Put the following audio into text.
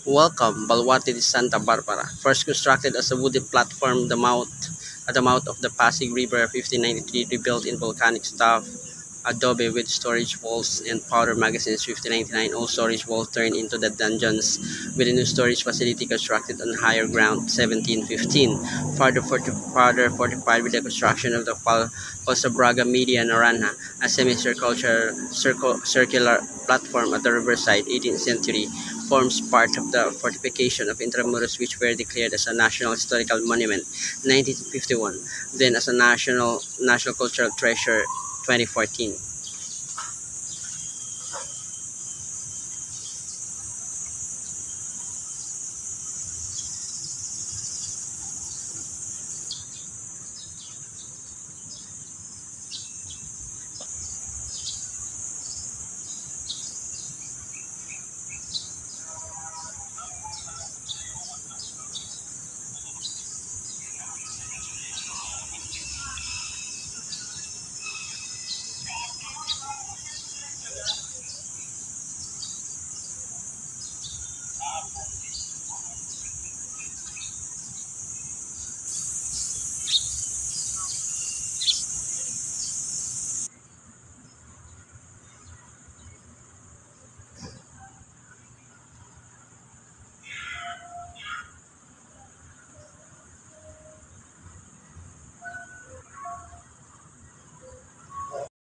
Welcome, Balwarte de Santa Barbara. First constructed as a wooden platform, at the mouth of the Pasig River, 1593, rebuilt in volcanic stuff, adobe with storage walls and powder magazines. 1599, all storage walls turned into the dungeons with a new storage facility constructed on higher ground. 1715, further fortified with the construction of the Costa Braga Media Naranja, a circular platform at the riverside. 18th century, forms part of the fortification of Intramuros, which were declared as a national historical monument. 1951, then as a national cultural treasure. 2014.